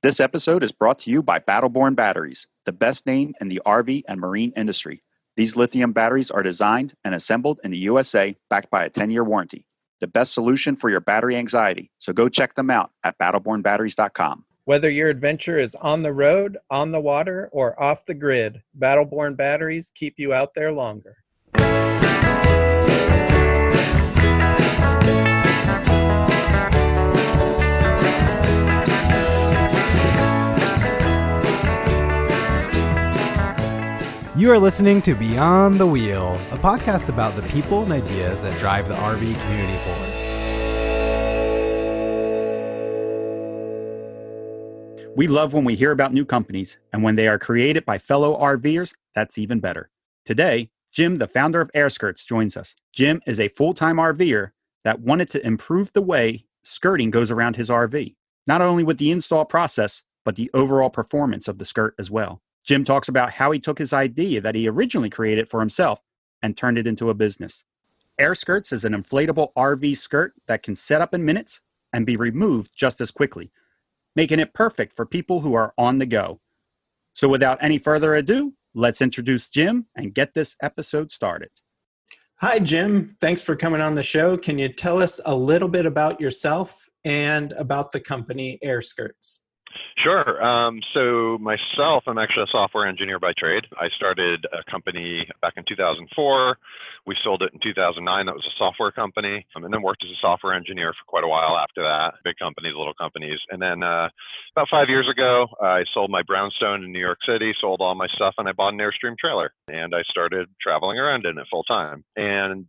This episode is brought to you by Battleborn Batteries, the best name in the RV and marine industry. These lithium batteries are designed and assembled in the USA, backed by a 10-year warranty. The best solution for your battery anxiety, so go check them out at battlebornbatteries.com. Whether your adventure is on the road, on the water, or off the grid, Battleborn batteries keep you out there longer. You are listening to Beyond the Wheel, a podcast about the people and ideas that drive the RV community forward. We love when we hear about new companies, and when they are created by fellow RVers, that's even better. Today, Jim, the founder of AirSkirts, joins us. Jim is a full-time RVer that wanted to improve the way skirting goes around his RV, not only with the install process, but the overall performance of the skirt as well. Jim talks about how he took his idea that he originally created for himself and turned it into a business. AirSkirts is an inflatable RV skirt that can set up in minutes and be removed just as quickly, making it perfect for people who are on the go. So without any further ado, let's introduce Jim and get this episode started. Hi, Jim. Thanks for coming on the show. Can you tell us a little bit about yourself and about the company AirSkirts? Sure. So myself, I'm actually a software engineer by trade. I started a company back in 2004. We sold it in 2009. That was a software company, and then worked as a software engineer for quite a while after that. Big companies, little companies. And then about 5 years ago, I sold my brownstone in New York City, sold all my stuff, and I bought an Airstream trailer. And I started traveling around in it full time. And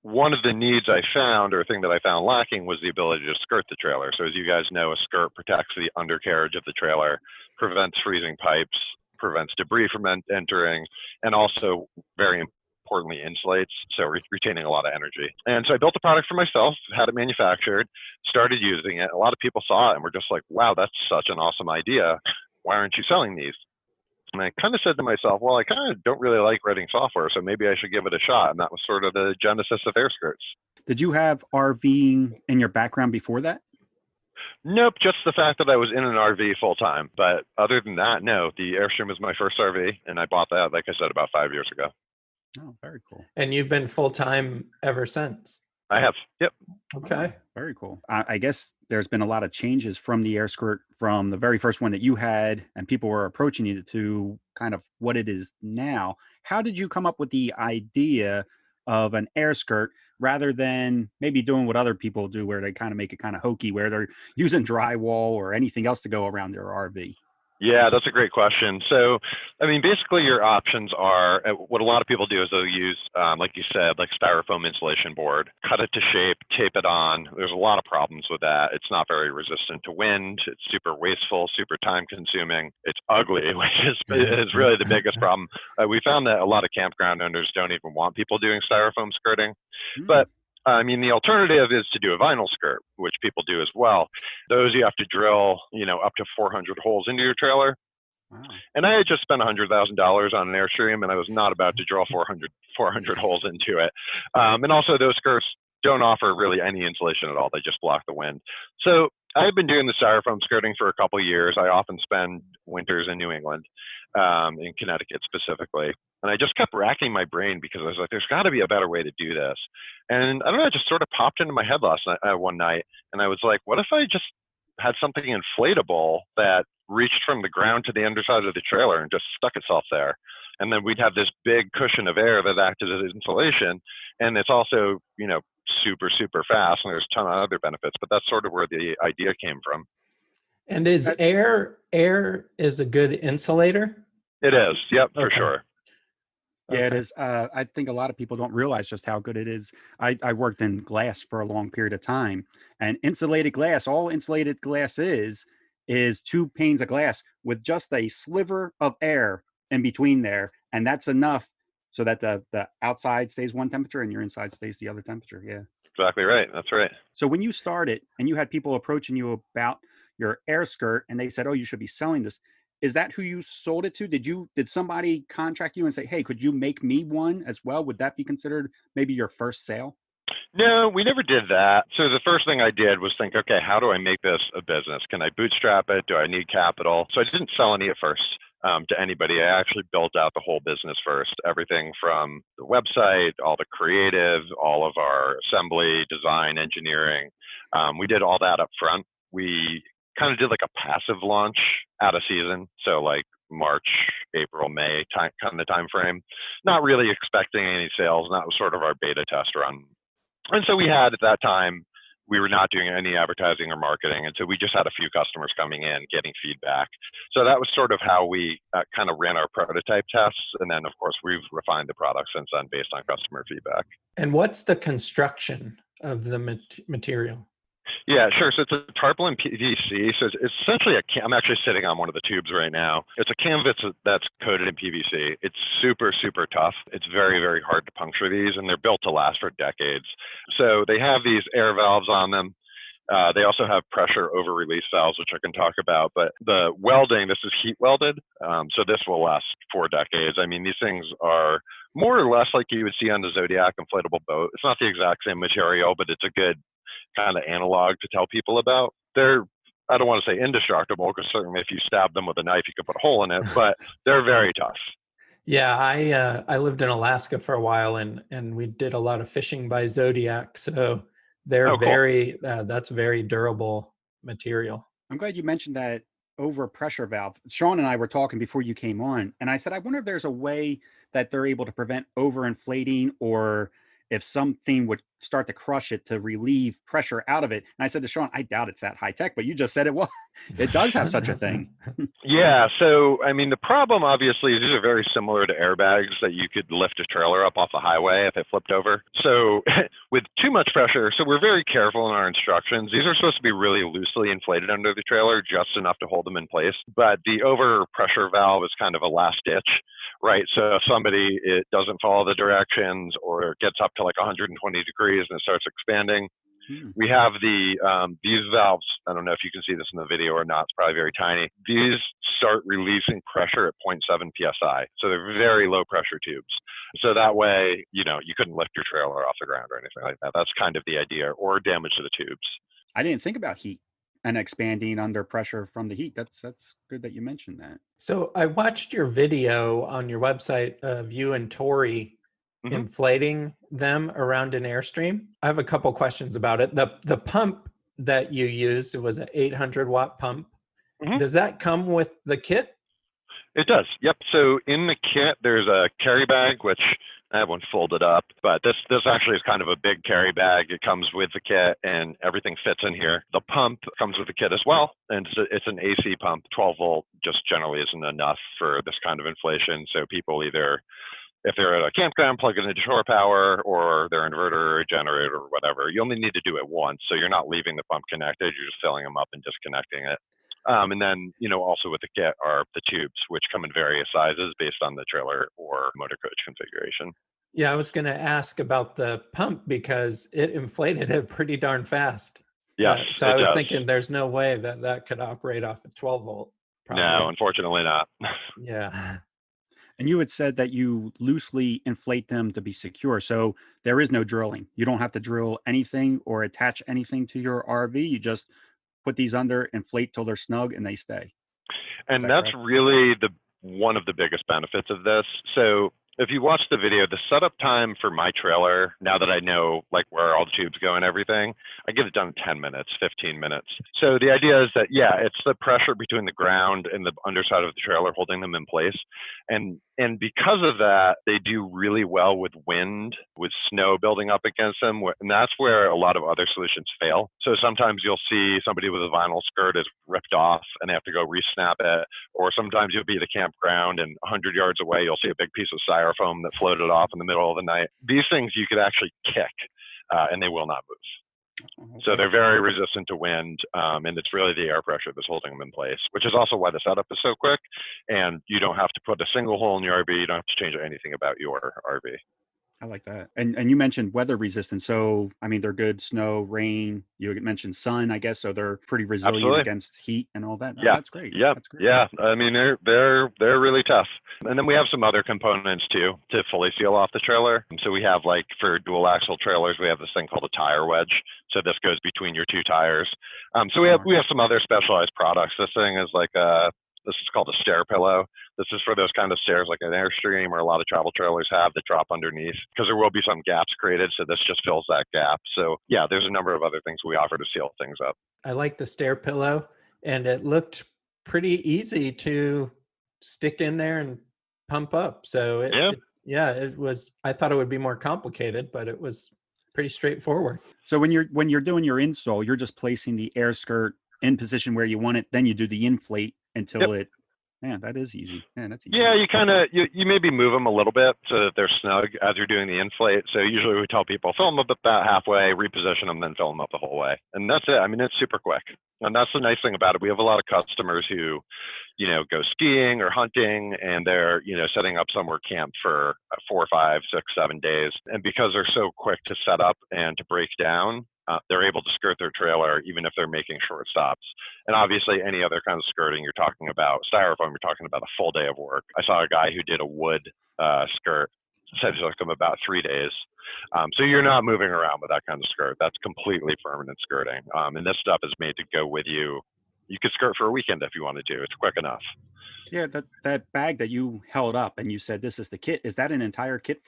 one of the needs I found, or thing that I found lacking, was the ability to skirt the trailer. So as you guys know, a skirt protects the undercarriage of the trailer, prevents freezing pipes, prevents debris from entering, and also, very importantly, insulates, so retaining a lot of energy. And so I built a product for myself, had it manufactured, started using it. A lot of people saw it and were just like, wow, that's such an awesome idea. Why aren't you selling these? And I kind of said to myself, well, I kind of don't really like writing software, so maybe I should give it a shot. And that was sort of the genesis of AirSkirts. Did you have RVing in your background before that? Nope, just the fact that I was in an RV full time. But other than that, no, the Airstream was my first RV, and I bought that, like I said, about 5 years ago. Oh, very cool. And you've been full-time ever since? I have, yep. Okay. Very cool. I guess there's been a lot of changes from the AirSkirt, from the very first one that you had and people were approaching you, to kind of what it is now. How did you come up with the idea of an AirSkirt rather than maybe doing what other people do, where they kind of make it kind of hokey, where they're using drywall or anything else to go around their RV? Yeah, that's a great question. So, I mean, basically your options are, what a lot of people do is they'll use, like you said, like styrofoam insulation board, cut it to shape, tape it on. There's a lot of problems with that. It's not very resistant to wind. It's super wasteful, super time consuming. It's ugly, which is really the biggest problem. We found that a lot of campground owners don't even want people doing styrofoam skirting. But I mean, the alternative is to do a vinyl skirt, which people do as well. Those you have to drill, up to 400 holes into your trailer. Wow. And I had just spent $100,000 on an Airstream, and I was not about to drill 400 holes into it. And also, those skirts don't offer really any insulation at all. They just block the wind. So I've been doing the styrofoam skirting for a couple of years. I often spend winters in New England, in Connecticut specifically. And I just kept racking my brain because I was like, there's got to be a better way to do this. And I don't know, it just sort of popped into my head one night. And I was like, what if I just had something inflatable that reached from the ground to the underside of the trailer and just stuck itself there? And then we'd have this big cushion of air that acted as insulation. And it's also, super, super fast. And there's a ton of other benefits. But that's sort of where the idea came from. And is air is a good insulator? It is. Yep, for Okay. sure. Yeah, it is. I think a lot of people don't realize just how good it is. I worked in glass for a long period of time, and insulated glass, all insulated glass is 2 panes of glass with just a sliver of air in between there. And that's enough so that the outside stays one temperature and your inside stays the other temperature. Yeah. Exactly right. That's right. So when you started and you had people approaching you about your AirSkirt and they said, oh, you should be selling this, is that who you sold it to? Did somebody contract you and say, hey, could you make me one as well? Would that be considered maybe your first sale? No, we never did that. So the first thing I did was think, okay, how do I make this a business? Can I bootstrap it? Do I need capital? So I didn't sell any at first to anybody. I actually built out the whole business first, everything from the website, all the creative, all of our assembly, design, engineering. We did all that up front. We kind of did like a passive launch out of season. So like March, April, May kind of time frame, not really expecting any sales. And that was sort of our beta test run. And so we had at that time, we were not doing any advertising or marketing. And so we just had a few customers coming in, getting feedback. So that was sort of how we kind of ran our prototype tests. And then, of course, we've refined the product since then based on customer feedback. And what's the construction of the material? Yeah, sure. So it's a tarpaulin PVC. So it's essentially I'm actually sitting on one of the tubes right now. It's a canvas that's coated in PVC. It's super, super tough. It's very, very hard to puncture these, and they're built to last for decades. So they have these air valves on them. They also have pressure over release valves, which I can talk about. But the welding, this is heat welded. So this will last 4 decades. I mean, these things are more or less like you would see on the Zodiac inflatable boat. It's not the exact same material, but it's a good kind of analog to tell people about. They're, I don't want to say indestructible, because certainly if you stab them with a knife, you could put a hole in it, but they're very tough. Yeah, I lived in Alaska for a while, and we did a lot of fishing by Zodiac, so they're very that's very durable material. I'm glad you mentioned that over pressure valve. Sean and I were talking before you came on, and I said, I wonder if there's a way that they're able to prevent overinflating, or if something would start to crush it to relieve pressure out of it. And I said to Sean, I doubt it's that high tech, but you just said it. Well, it does have such a thing. Yeah. So, I mean, the problem obviously is these are very similar to airbags that you could lift a trailer up off the highway if it flipped over. So with too much pressure, so we're very careful in our instructions. These are supposed to be really loosely inflated under the trailer, just enough to hold them in place. But the overpressure valve is kind of a last ditch, right? So if somebody, it doesn't follow the directions or gets up to like 120 degrees and it starts expanding, we have these valves. I don't know if you can see this in the video or not. It's probably very tiny. These start releasing pressure at 0.7 psi. So they're very low pressure tubes. So that way, you couldn't lift your trailer off the ground or anything like that. That's kind of the idea, or damage to the tubes. I didn't think about heat and expanding under pressure from the heat. That's good that you mentioned that. So I watched your video on your website of you and Tori inflating them around an Airstream. I have a couple questions about it. The pump that you used, it was an 800 watt pump. Does that come with the kit? It does. Yep. So in the kit, there's a carry bag, which I have one folded up, but this actually is kind of a big carry bag. It comes with the kit and everything fits in here. The pump comes with the kit as well. And it's an AC pump. 12 volt just generally isn't enough for this kind of inflation. So people either, if they're at a campground, plug it into shore power, or their inverter or generator or whatever. You only need to do it once. So you're not leaving the pump connected. You're just filling them up and disconnecting it. And then, also with the kit are the tubes, which come in various sizes based on the trailer or motor coach configuration. Yeah, I was going to ask about the pump because it inflated it pretty darn fast. Yeah. So I was thinking there's no way that could operate off a 12 volt. Probably. No, unfortunately not. Yeah. And you had said that you loosely inflate them to be secure. So there is no drilling. You don't have to drill anything or attach anything to your RV. You just put these under, inflate till they're snug, and they stay. And that's correct? Really one of the biggest benefits of this. So if you watch the video, the setup time for my trailer, now that I know like where all the tubes go and everything, I get it done in 10 minutes, 15 minutes. So the idea is that, yeah, it's the pressure between the ground and the underside of the trailer holding them in place. And because of that, they do really well with wind, with snow building up against them. And that's where a lot of other solutions fail. So sometimes you'll see somebody with a vinyl skirt is ripped off and they have to go re-snap it. Or sometimes you'll be at a campground and 100 yards away, you'll see a big piece of styrofoam that floated off in the middle of the night. These things you could actually kick and they will not move. Okay. So they're very resistant to wind, and it's really the air pressure that's holding them in place, which is also why the setup is so quick, and you don't have to put a single hole in your RV. You don't have to change anything about your RV. I like that. And you mentioned weather resistant. So, I mean, they're good snow, rain. You mentioned sun, I guess. So they're pretty resilient Absolutely. against heat and all that. Oh, Yeah. that's great. Yeah. That's great. Yeah. I mean, they're really tough. And then we have some other components too to fully seal off the trailer. So we have, like, for dual axle trailers, we have this thing called a tire wedge. So this goes between your two tires. So we have some other specialized products. This thing is like this is called a stair pillow. This is for those kind of stairs like an Airstream or a lot of travel trailers have that drop underneath, because there will be some gaps created. So this just fills that gap. So yeah, there's a number of other things we offer to seal things up. I like the stair pillow, and it looked pretty easy to stick in there and pump up. So it was, I thought it would be more complicated, but it was pretty straightforward. So when you're doing your install, you're just placing the air skirt in position where you want it. Then you do the inflate until it. Man, that is easy. Man, that's easy. Yeah, you kind of you maybe move them a little bit so that they're snug as you're doing the inflate. So usually we tell people fill them up about halfway, reposition them, then fill them up the whole way, and that's it. I mean, it's super quick, and that's the nice thing about it. We have a lot of customers who, go skiing or hunting, and they're setting up somewhere camp for 4, 5, 6, 7 days, and because they're so quick to set up and to break down, they're able to skirt their trailer even if they're making short stops. And obviously, any other kind of skirting, you're talking about styrofoam, you're talking about a full day of work. I saw a guy who did a wood skirt, said it took him about 3 days. So you're not moving around with that kind of skirt. That's completely permanent skirting. And this stuff is made to go with you. You could skirt for a weekend if you wanted to. It's quick enough. Yeah, that bag that you held up and you said this is the kit. Is that an entire kit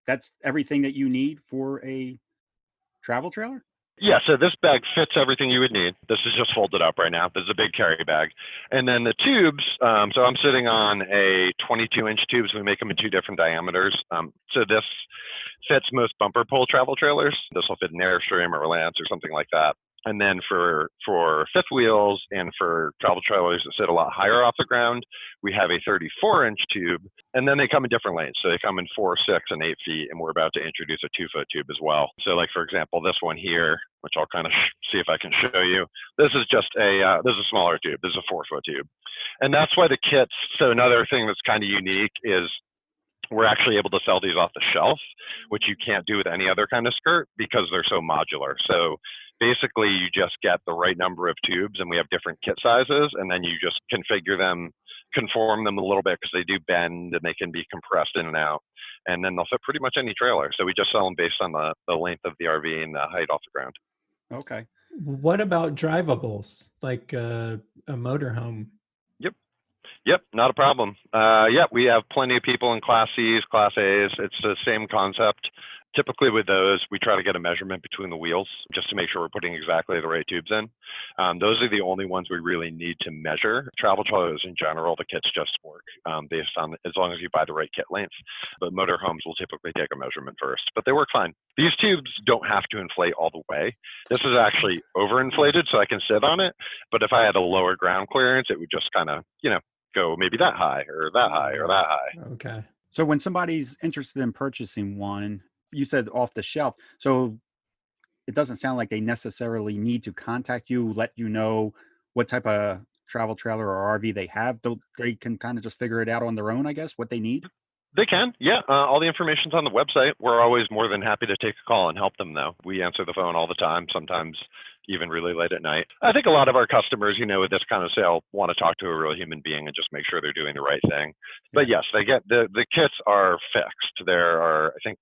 that's everything that you need for a travel trailer? Yeah, so this bag fits everything you would need. This is just folded up right now. This is a big carry bag. And then the tubes, so I'm sitting on a 22-inch tubes. We make them in 2 different diameters. So this fits most bumper pull travel trailers. This will fit an Airstream or a Lance or something like that. And then for fifth wheels and for travel trailers that sit a lot higher off the ground, we have a 34-inch tube, and then they come in different lanes. So they come in 4, 6, and 8 feet, and we're about to introduce a 2-foot tube as well. So, like, for example, this one here, which I'll kind of see if I can show you. This is just this is a smaller tube. This is a 4-foot tube. And that's why the kits, so another thing that's kind of unique is we're actually able to sell these off the shelf, which you can't do with any other kind of skirt because they're so modular. So basically you just get the right number of tubes, and we have different kit sizes, and then you just configure them, conform them a little bit because they do bend and they can be compressed in and out, and then they'll fit pretty much any trailer. So we just sell them based on the length of the RV and the height off the ground. Okay. What about drivables, like a motorhome? Yep, not a problem. We have plenty of people in Class Cs, Class As. It's the same concept. Typically with those, we try to get a measurement between the wheels just to make sure we're putting exactly the right tubes in. Those are the only ones we really need to measure. Travel trailers in general, the kits just work based on as long as you buy the right kit length. But motorhomes will typically take a measurement first, but they work fine. These tubes don't have to inflate all the way. This is actually overinflated, so I can sit on it. But if I had a lower ground clearance, it would just kind of, go maybe that high or that high or that high. Okay. So when somebody's interested in purchasing one, you said off the shelf. So it doesn't sound like they necessarily need to contact you, let you know what type of travel trailer or RV they have. They can kind of just figure it out on their own, I guess, what they need. They can, yeah. All the information's on the website. We're always more than happy to take a call and help them, though. We answer the phone all the time, sometimes even really late at night. I think a lot of our customers, with this kind of sale, want to talk to a real human being and just make sure they're doing the right thing. But yes, they get the kits are fixed. There are, I think,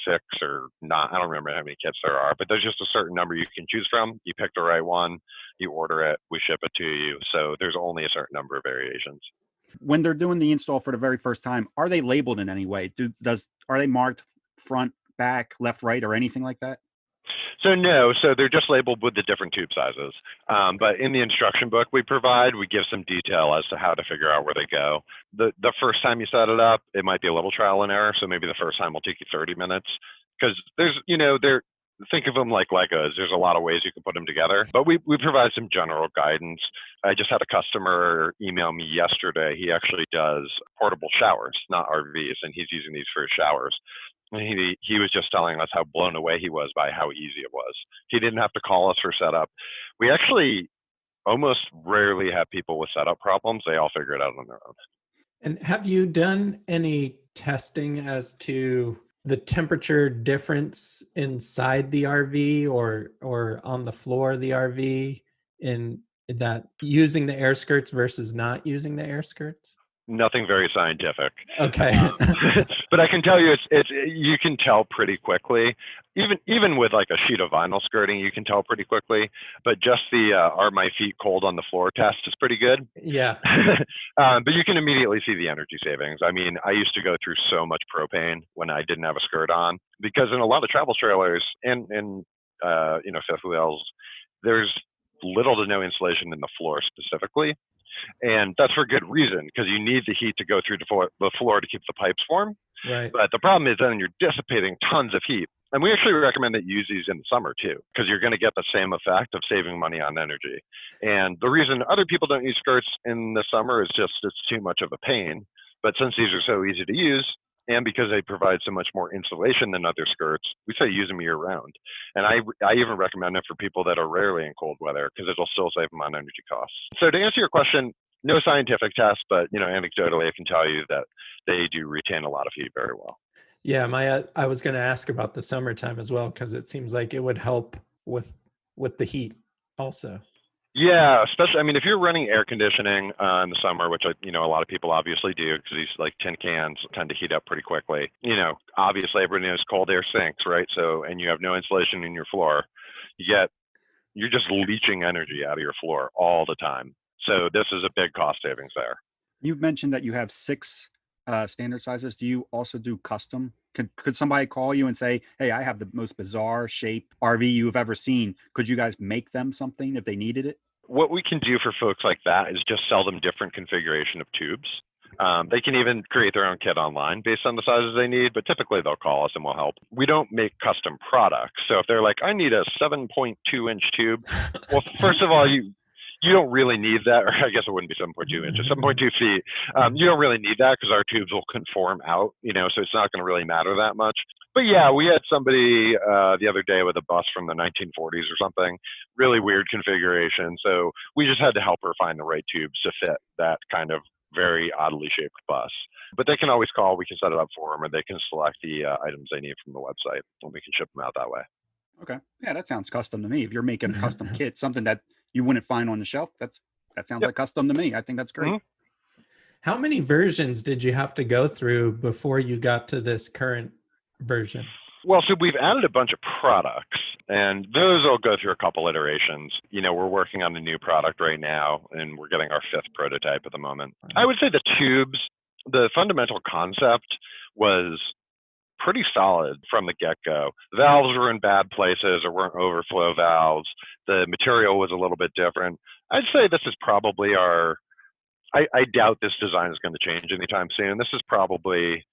6 or not. I don't remember how many kits there are, but there's just a certain number you can choose from. You pick the right one, you order it, we ship it to you. So there's only a certain number of variations. When they're doing the install for the very first time, are they labeled in any way? Are they marked front, back, left, right, or anything like that? So no, so they're just labeled with the different tube sizes. But in the instruction book we provide, we give some detail as to how to figure out where they go. The first time you set it up, it might be a little trial and error. So maybe the first time will take you 30 minutes because there's, think of them like Legos. There's a lot of ways you can put them together, but we provide some general guidance. I just had a customer email me yesterday. He actually does portable showers, not RVs, and he's using these for his showers. And he was just telling us how blown away he was by how easy it was. He didn't have to call us for setup. We actually almost rarely have people with setup problems. They all figure it out on their own. And have you done any testing as to the temperature difference inside the RV or on the floor of the RV in that using the air skirts versus not using the air skirts? Nothing very scientific. Okay. But I can tell you, it's you can tell pretty quickly. Even with like a sheet of vinyl skirting, you can tell pretty quickly. But just the are my feet cold on the floor test is pretty good. Yeah. But you can immediately see the energy savings. I mean, I used to go through so much propane when I didn't have a skirt on, because in a lot of travel trailers and fifth wheels, there's little to no insulation in the floor specifically. And that's for good reason, because you need the heat to go through the floor to keep the pipes warm. Right. But the problem is then you're dissipating tons of heat. And we actually recommend that you use these in the summer too, because you're going to get the same effect of saving money on energy. And the reason other people don't use skirts in the summer is just it's too much of a pain. But since these are so easy to use, and because they provide so much more insulation than other skirts, we say use them year round. And I even recommend it for people that are rarely in cold weather, because it'll still save them on energy costs. So to answer your question, no scientific test, but anecdotally, I can tell you that they do retain a lot of heat very well. Yeah, I was going to ask about the summertime as well, because it seems like it would help with the heat also. Yeah, especially, I mean, if you're running air conditioning in the summer, which a lot of people obviously do, because these like tin cans tend to heat up pretty quickly. Obviously everybody knows cold air sinks, right? So, and you have no insulation in your floor, you're just leaching energy out of your floor all the time. So this is a big cost savings there. You've mentioned that you have 6 standard sizes. Do you also do custom? Could somebody call you and say, hey, I have the most bizarre shaped RV you've ever seen. Could you guys make them something if they needed it? What we can do for folks like that is just sell them different configuration of tubes. They can even create their own kit online based on the sizes they need, but typically they'll call us and we'll help. We don't make custom products. So if they're like, I need a 7.2-inch tube, well, first of all, you don't really need that, or I guess it wouldn't be 7.2 inches, 7.2 feet. You don't really need that because our tubes will conform out, so it's not going to really matter that much. But yeah, we had somebody the other day with a bus from the 1940s or something, really weird configuration. So we just had to help her find the right tubes to fit that kind of very oddly shaped bus. But they can always call, we can set it up for them, or they can select the items they need from the website, and we can ship them out that way. Okay. Yeah, that sounds custom to me. If you're making a custom kit, something that you wouldn't find on the shelf, that sounds like custom to me. I think that's great. Mm-hmm. How many versions did you have to go through before you got to this current version? Well, so we've added a bunch of products, and those will go through a couple iterations. We're working on a new product right now, and we're getting our 5th prototype at the moment. I would say the tubes, the fundamental concept was pretty solid from the get-go. Valves were in bad places or weren't overflow valves. The material was a little bit different. I'd say this is probably I doubt this design is going to change anytime soon. This is probably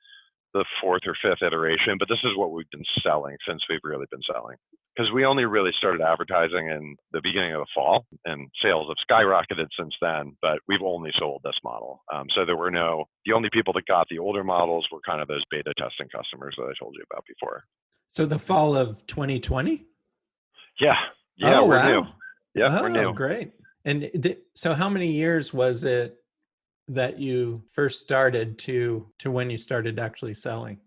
the 4th or 5th iteration, but this is what we've been selling since we've really been selling. Because we only really started advertising in the beginning of the fall, and sales have skyrocketed since then, but we've only sold this model. So the only people that got the older models were kind of those beta testing customers that I told you about before. So the fall of 2020? Yeah, oh, we're wow. new. Yeah, we're new. Great. And so how many years was it that you first started to when you started actually selling?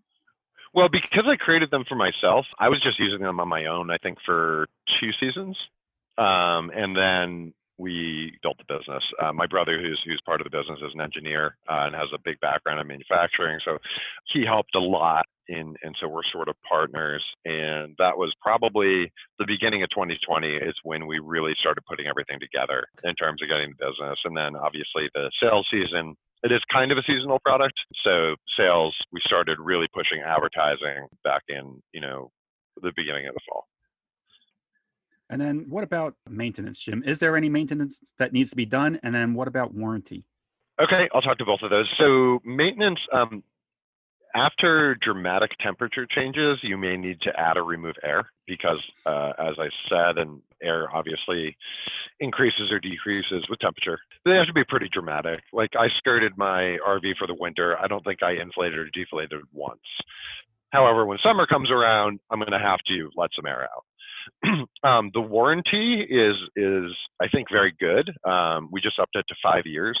Well, because I created them for myself, I was just using them on my own, I think, for 2 seasons. And then we built the business. My brother, who's part of the business, is an engineer and has a big background in manufacturing. So he helped a lot, and so we're sort of partners. And that was probably the beginning of 2020 is when we really started putting everything together in terms of getting the business. And then obviously the sales season, it is kind of a seasonal product. So sales, we started really pushing advertising back in, the beginning of the fall. And then what about maintenance, Jim? Is there any maintenance that needs to be done? And then what about warranty? Okay, I'll talk to both of those. So maintenance, after dramatic temperature changes, you may need to add or remove air because, as I said, and air obviously increases or decreases with temperature. They have to be pretty dramatic. Like I skirted my RV for the winter. I don't think I inflated or deflated once. However, when summer comes around, I'm going to have to let some air out. The warranty is I think very good. We just upped it to 5 years.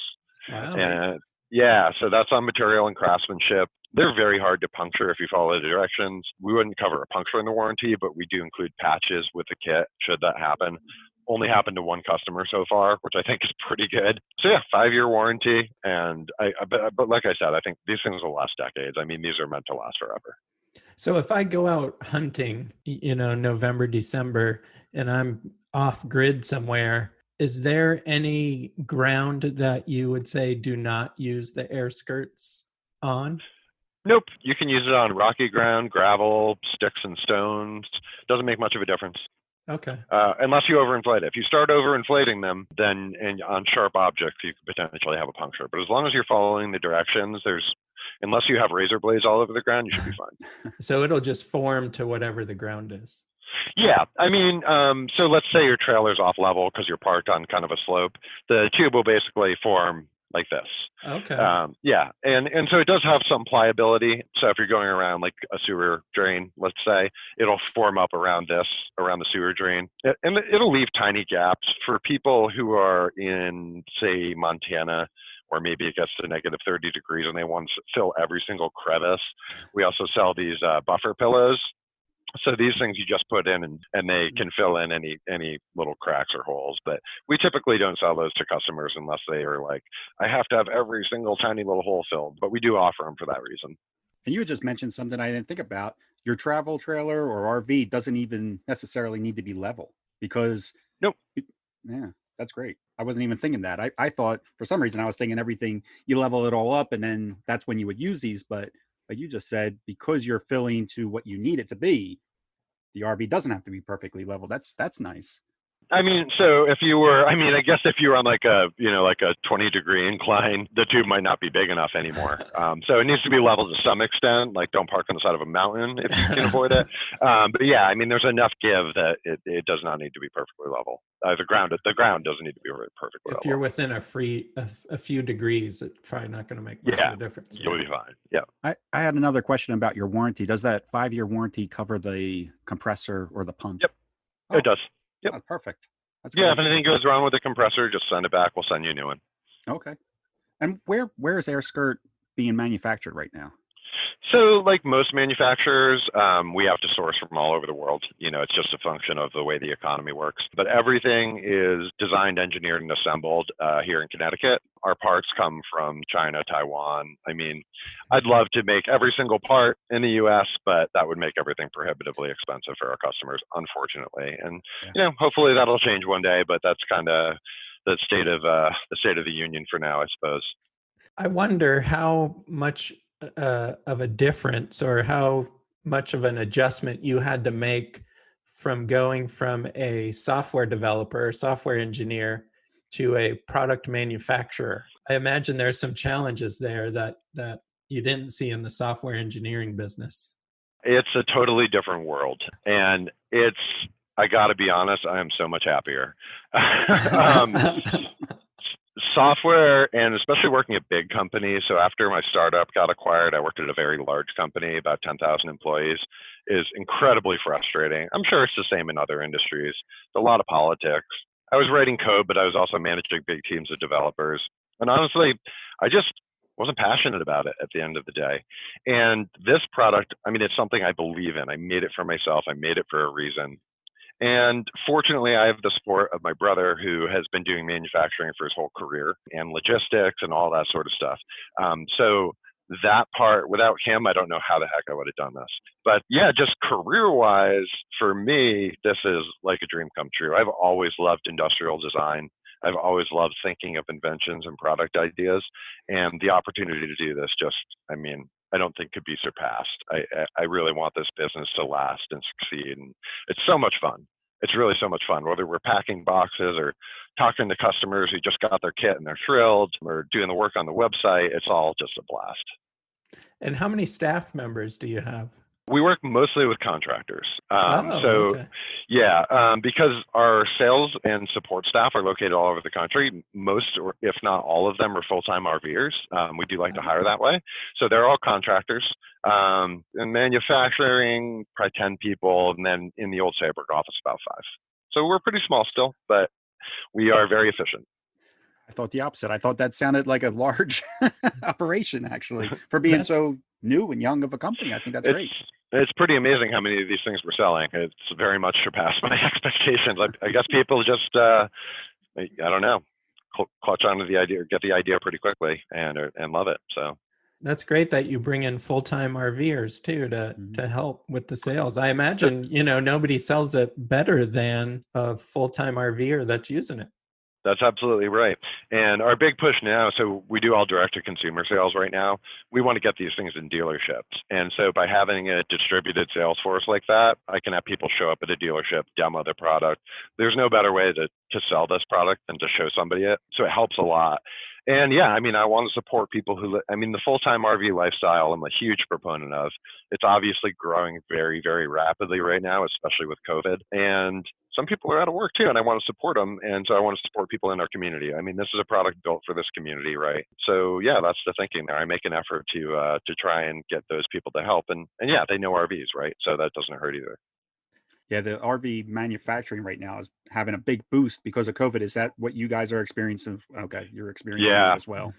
Wow. And Yeah, so that's on material and craftsmanship. They're very hard to puncture if you follow the directions. We wouldn't cover a puncture in the warranty, but we do include patches with the kit should that happen. Only happened to one customer so far, which I think is pretty good. So yeah, 5-year warranty. And but like I said, I think these things will last decades. I mean, these are meant to last forever. So if I go out hunting, November, December, and I'm off grid somewhere, is there any ground that you would say do not use the AirSkirts on? Nope. You can use it on rocky ground, gravel, sticks and stones. Doesn't make much of a difference. Okay. Unless you overinflate it. If you start overinflating them, then on sharp objects, you could potentially have a puncture. But as long as you're following the directions, unless you have razor blades all over the ground, you should be fine. So it'll just form to whatever the ground is. Yeah, I mean, so let's say your trailer's off level because you're parked on kind of a slope. The tube will basically form like this. Okay. Yeah, and so it does have some pliability. So if you're going around like a sewer drain, let's say, it'll form up around the sewer drain. And it'll leave tiny gaps for people who are in, say, Montana, or maybe it gets to negative 30 degrees and they want to fill every single crevice. We also sell these buffer pillows. So these things you just put in and they can fill in any little cracks or holes. But we typically don't sell those to customers unless they are like, I have to have every single tiny little hole filled. But we do offer them for that reason. And you had just mentioned something I didn't think about. Your travel trailer or RV doesn't even necessarily need to be level because... Nope. Yeah, that's great. I wasn't even thinking that. I thought, for some reason, I was thinking everything, you level it all up and then that's when you would use these. But like you just said, because you're filling to what you need it to be, the RV doesn't have to be perfectly level. That's nice. I mean, so I guess if you were on like a 20-degree incline, the tube might not be big enough anymore. So it needs to be level to some extent. Like don't park on the side of a mountain if you can avoid it. But yeah, I mean, there's enough give that it does not need to be perfectly level. The ground doesn't need to be perfectly level. If you're within a few degrees, it's probably not going to make much of a difference. You'll be fine. Yeah. I had another question about your warranty. Does that 5-year warranty cover the compressor or the pump? Yep, it does. Yep. Oh, perfect. That's yeah, great. if anything goes wrong with the compressor, just send it back. We'll send you a new one. Okay. And where is AirSkirt being manufactured right now? So like most manufacturers, we have to source from all over the world. It's just a function of the way the economy works. But everything is designed, engineered, and assembled here in Connecticut. Our parts come from China, Taiwan. I mean, I'd love to make every single part in the U.S., but that would make everything prohibitively expensive for our customers, unfortunately. And hopefully that'll change one day. But that's kind of the state of the union for now, I suppose. I wonder how much of a difference or how much of an adjustment you had to make from going from a software developer, software engineer to a product manufacturer. I imagine there's some challenges there that you didn't see in the software engineering business. It's a totally different world. And I got to be honest, I am so much happier. Software, and especially working at big companies. So after my startup got acquired, I worked at a very large company, about 10,000 employees, is incredibly frustrating. I'm sure it's the same in other industries. There's a lot of politics. I was writing code, but I was also managing big teams of developers. And honestly, I just wasn't passionate about it at the end of the day. And this product, I mean, it's something I believe in. I made it for myself. I made it for a reason. And fortunately, I have the support of my brother who has been doing manufacturing for his whole career and logistics and all that sort of stuff. So that part, without him, I don't know how the heck I would have done this. But yeah, just career-wise, for me, this is like a dream come true. I've always loved industrial design. I've always loved thinking of inventions and product ideas. And the opportunity to do this I don't think could be surpassed. I really want this business to last and succeed. And it's so much fun. It's really so much fun, whether we're packing boxes or talking to customers who just got their kit and they're thrilled, or doing the work on the website. It's all just a blast. And how many staff members do you have? We work mostly with contractors. Okay. Yeah, because our sales and support staff are located all over the country. Most, or if not all of them, are full-time RVers. We do like to hire that way. So they're all contractors. In manufacturing, probably 10 people, and then in the old Saybrook office, about 5. So we're pretty small still, but we are very efficient. I thought the opposite. I thought that sounded like a large operation, actually, for being That's so new and young of a company. I think that's great. It's pretty amazing how many of these things we're selling. It's very much surpassed my expectations. I guess people just, I don't know, clutch onto the idea, or get the idea pretty quickly, and love it. So that's great that you bring in full-time RVers too to help with the sales. I imagine, nobody sells it better than a full-time RVer that's using it. that's absolutely right. And our big push now, so we do all direct-to-consumer sales right now. We want to get these things in dealerships. And so by having a distributed sales force like that, I can have people show up at a dealership, demo the product. There's no better way to sell this product than to show somebody it. So it helps a lot. And yeah, I mean, I want to support people the full-time RV lifestyle, I'm a huge proponent of. It's obviously growing very, very rapidly right now, especially with COVID. And some people are out of work too, and I want to support them. And so I want to support people in our community. I mean, this is a product built for this community, right? So yeah, that's the thinking there. I make an effort to try and get those people to help. And yeah, they know RVs, right? So that doesn't hurt either. Yeah, the RV manufacturing right now is having a big boost because of COVID. Is that what you guys are experiencing? Okay, you're experiencing that as well.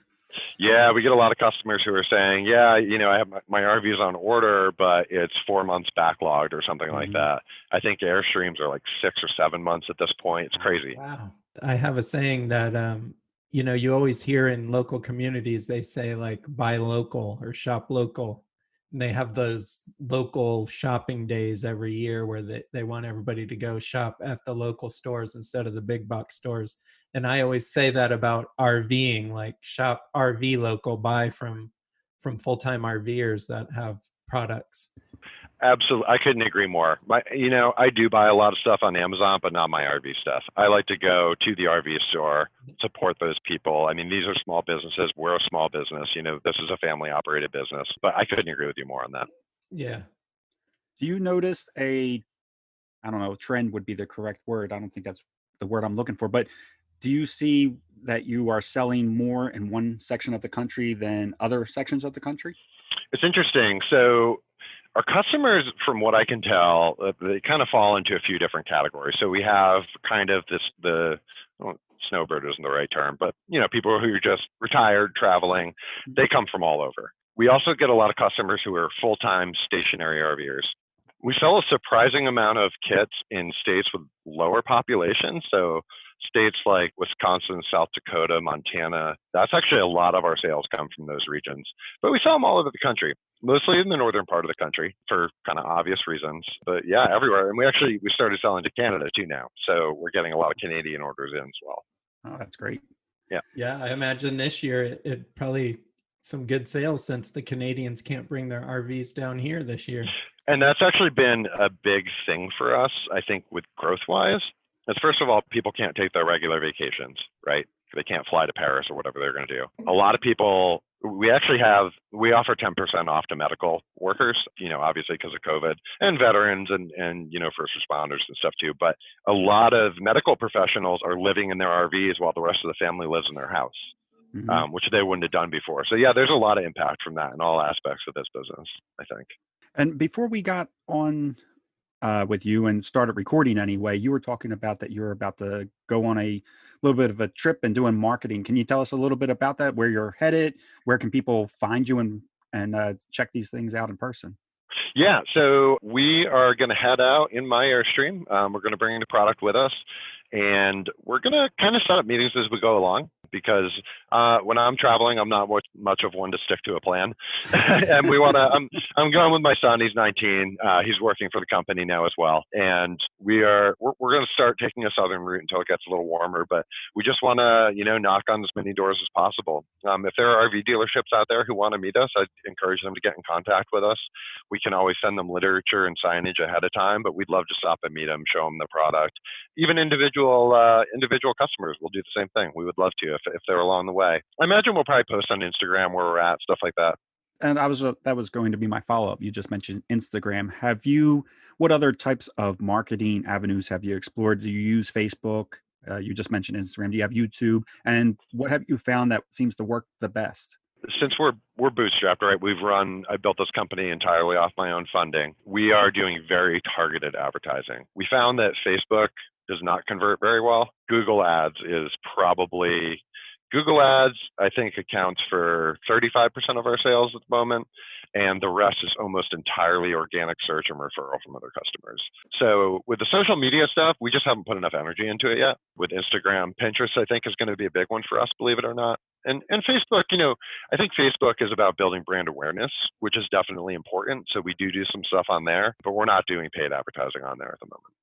Yeah, we get a lot of customers who are saying, yeah, I have my RVs on order, but it's 4 months backlogged or something like that. I think Airstreams are like 6 or 7 months at this point. It's crazy. Wow. I have a saying that, you always hear in local communities, they say like buy local or shop local. And they have those local shopping days every year where they want everybody to go shop at the local stores instead of the big box stores. And I always say that about RVing, like shop RV local, buy from full-time RVers that have products. Absolutely. I couldn't agree more. I do buy a lot of stuff on Amazon, but not my RV stuff. I like to go to the RV store, support those people. I mean, these are small businesses. We're a small business. This is a family operated business, but I couldn't agree with you more on that. Yeah. Do you notice I don't know, trend would be the correct word. I don't think that's the word I'm looking for, but do you see that you are selling more in one section of the country than other sections of the country? It's interesting. So our customers, from what I can tell, they kind of fall into a few different categories. So we have kind of snowbird isn't the right term, but people who are just retired, traveling, they come from all over. We also get a lot of customers who are full-time stationary RVers. We sell a surprising amount of kits in states with lower populations. So states like Wisconsin, South Dakota, Montana, that's actually a lot of our sales come from those regions. But we sell them all over the country, mostly in the northern part of the country for kind of obvious reasons. But yeah, everywhere. And we started selling to Canada too now. So we're getting a lot of Canadian orders in as well. Oh, that's great. Yeah. Yeah, I imagine this year it probably some good sales since the Canadians can't bring their RVs down here this year. And that's actually been a big thing for us, I think, with growth-wise. Is first of all, people can't take their regular vacations, right? They can't fly to Paris or whatever they're going to do. A lot of people, we offer 10% off to medical workers, obviously because of COVID, and veterans and first responders and stuff too. But a lot of medical professionals are living in their RVs while the rest of the family lives in their house, which they wouldn't have done before. So yeah, there's a lot of impact from that in all aspects of this business, I think. And before we got on with you and started recording anyway, you were talking about that you're about to go on a little bit of a trip and doing marketing. Can you tell us a little bit about that, where you're headed? Where can people find you and check these things out in person? Yeah, so we are going to head out in my Airstream. We're going to bring the product with us, and we're going to kind of set up meetings as we go along. Because when I'm traveling, I'm not much of one to stick to a plan. And I'm going with my son. He's 19. He's working for the company now as well. And we're going to start taking a southern route until it gets a little warmer. But we just want to, knock on as many doors as possible. If there are RV dealerships out there who want to meet us, I'd encourage them to get in contact with us. We can always send them literature and signage ahead of time, but we'd love to stop and meet them, show them the product. Even individual customers will do the same thing. We would love to if they're along the way. I imagine we'll probably post on Instagram where we're at, stuff like that. And that was going to be my follow-up. You just mentioned Instagram. What other types of marketing avenues have you explored? Do you use Facebook? You just mentioned Instagram. Do you have YouTube? And what have you found that seems to work the best? Since we're bootstrapped, right? I built this company entirely off my own funding. We are doing very targeted advertising. We found that Facebook does not convert very well. Google ads is probably Google Ads, I think, accounts for 35% of our sales at the moment, and the rest is almost entirely organic search and referral from other customers. So with the social media stuff, we just haven't put enough energy into it yet. With Instagram, Pinterest, I think, is going to be a big one for us, believe it or not. And Facebook, I think Facebook is about building brand awareness, which is definitely important. So we do some stuff on there, but we're not doing paid advertising on there at the moment.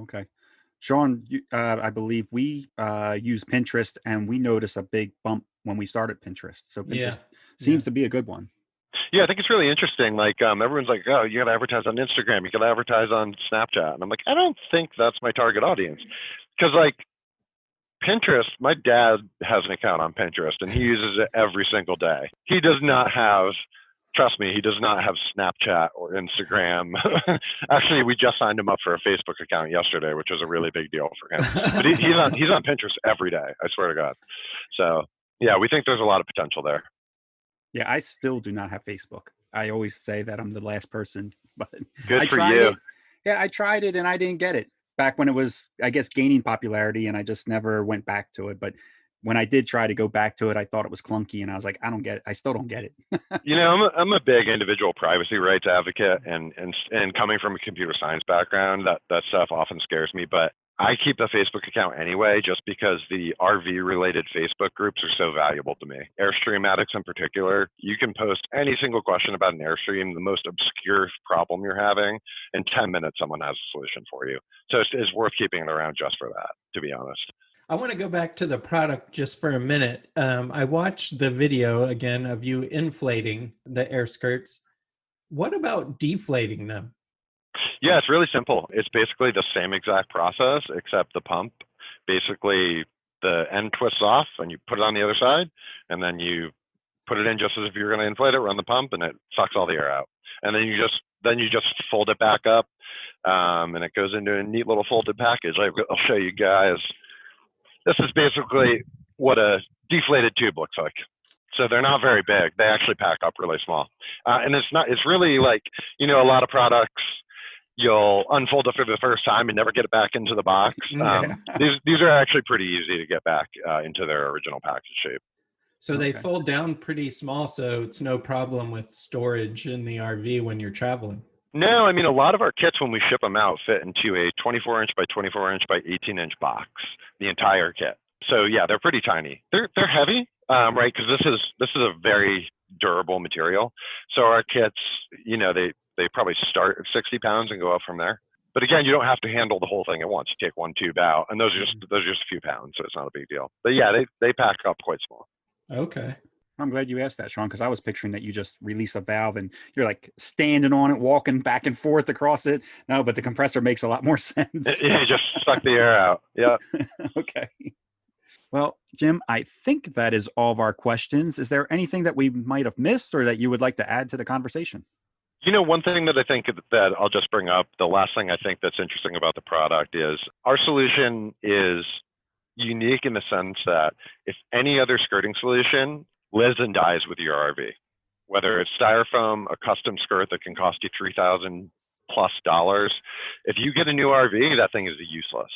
Okay. Sean, I believe we use Pinterest, and we noticed a big bump when we started Pinterest. So Pinterest seems to be a good one. Yeah, I think it's really interesting. Like everyone's like, oh, you got to advertise on Instagram, you got to advertise on Snapchat. And I'm like, I don't think that's my target audience. Because like Pinterest, my dad has an account on Pinterest and he uses it every single day. He does not have, trust me, he does not have Snapchat or Instagram. Actually, we just signed him up for a Facebook account yesterday, which was a really big deal for him. But he's on Pinterest every day, I swear to God. So yeah, we think there's a lot of potential there. Yeah, I still do not have Facebook. I always say that I'm the last person, but good for you. Yeah, I tried it and I didn't get it back when it was, I guess, gaining popularity, and I just never went back to it. But when I did try to go back to it, I thought it was clunky, and I was like, I don't get it. I still don't get it. I'm a big individual privacy rights advocate, and coming from a computer science background, that stuff often scares me. But I keep a Facebook account anyway, just because the RV-related Facebook groups are so valuable to me. Airstream addicts in particular, you can post any single question about an Airstream, the most obscure problem you're having, in 10 minutes someone has a solution for you. So it's worth keeping it around just for that, to be honest. I want to go back to the product just for a minute. I watched the video again of you inflating the AirSkirts. What about deflating them? Yeah, it's really simple. It's basically the same exact process, except the pump. Basically, the end twists off and you put it on the other side, and then you put it in just as if you're going to inflate it, run the pump, and it sucks all the air out. And then you just fold it back up, and it goes into a neat little folded package. I'll show you guys. This is basically what a deflated tube looks like. So they're not very big. They actually pack up really small. And it's really like, a lot of products, you'll unfold it for the first time and never get it back into the box. These are actually pretty easy to get back into their original package shape. So they fold down pretty small, so it's no problem with storage in the RV when you're traveling. No, I mean, a lot of our kits when we ship them out fit into a 24-inch by 24-inch by 18-inch box, the entire kit. So yeah, they're pretty tiny. They're heavy, right? Because this is a very durable material. So our kits, they probably start at 60 pounds and go up from there. But again, you don't have to handle the whole thing at once. You take one tube out, and those are just a few pounds, so it's not a big deal. But yeah, they pack up quite small. Okay. I'm glad you asked that, Sean, because I was picturing that you just release a valve and you're like standing on it, walking back and forth across it. No, but the compressor makes a lot more sense. Yeah, just suck the air out. Yeah. Okay. Well, Jim, I think that is all of our questions. Is there anything that we might have missed or that you would like to add to the conversation? One thing that I think that I'll just bring up, the last thing I think that's interesting about the product is our solution is unique in the sense that if any other skirting solution lives and dies with your RV, whether it's styrofoam, a custom skirt that can cost you $3,000+ if you get a new RV, that thing is useless.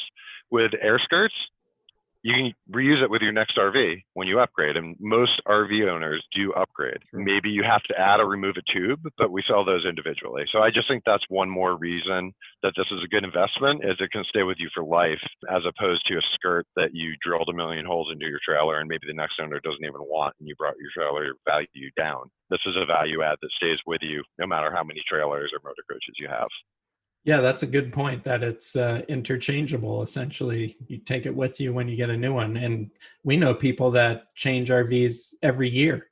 With AirSkirts, you can reuse it with your next RV when you upgrade, and most RV owners do upgrade. Maybe you have to add or remove a tube, but we sell those individually. So I just think that's one more reason that this is a good investment, is it can stay with you for life, as opposed to a skirt that you drilled a million holes into your trailer and maybe the next owner doesn't even want, and you brought your trailer value down. This is a value add that stays with you no matter how many trailers or motor coaches you have. Yeah, that's a good point, that it's interchangeable. Essentially, you take it with you when you get a new one. And we know people that change RVs every year.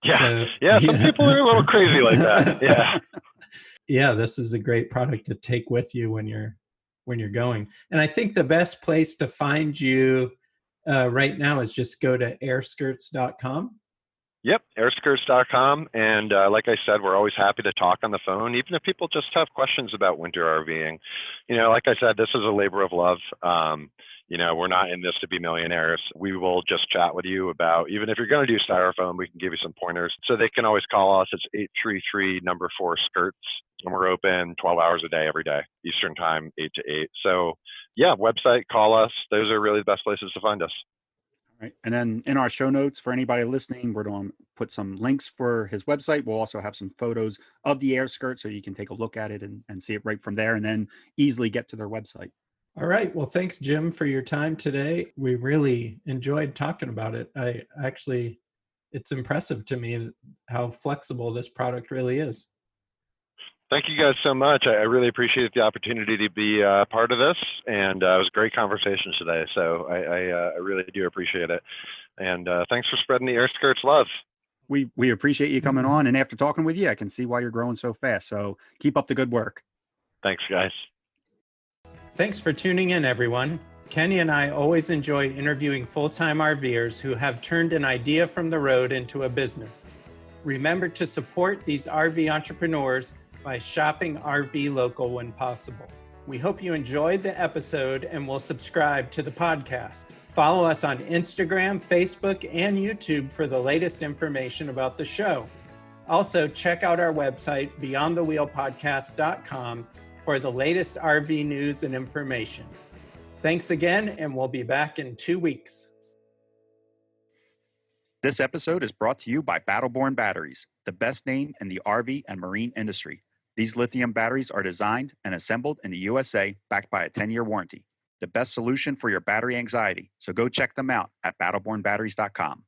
Yeah, some people are a little crazy like that. Yeah. Yeah, this is a great product to take with you when you're going. And I think the best place to find you right now is just go to airskirts.com. Yep, AirSkirts.com. And like I said, we're always happy to talk on the phone, even if people just have questions about winter RVing. Like I said, this is a labor of love. We're not in this to be millionaires. We will just chat with you about, even if you're going to do styrofoam, we can give you some pointers. So they can always call us. It's 833-4-SKIRTS. And we're open 12 hours a day, every day, Eastern time, 8 to 8. So yeah, website, call us. Those are really the best places to find us. Right. And then in our show notes for anybody listening, we're going to put some links for his website. We'll also have some photos of the AirSkirt so you can take a look at it and see it right from there and then easily get to their website. All right. Well, thanks, Jim, for your time today. We really enjoyed talking about it. It's impressive to me how flexible this product really is. Thank you guys so much. I really appreciate the opportunity to be part of this, and it was a great conversation today. So I really do appreciate it. And thanks for spreading the AirSkirts love. We appreciate you coming on, and after talking with you, I can see why you're growing so fast. So keep up the good work. Thanks, guys. Thanks for tuning in, everyone. Kenny and I always enjoy interviewing full-time RVers who have turned an idea from the road into a business. Remember to support these RV entrepreneurs by shopping RV local when possible. We hope you enjoyed the episode and will subscribe to the podcast. Follow us on Instagram, Facebook, and YouTube for the latest information about the show. Also, check out our website, beyondthewheelpodcast.com, for the latest RV news and information. Thanks again, and we'll be back in 2 weeks. This episode is brought to you by Battleborn Batteries, the best name in the RV and marine industry. These lithium batteries are designed and assembled in the USA, backed by a 10-year warranty. The best solution for your battery anxiety, so go check them out at battlebornbatteries.com.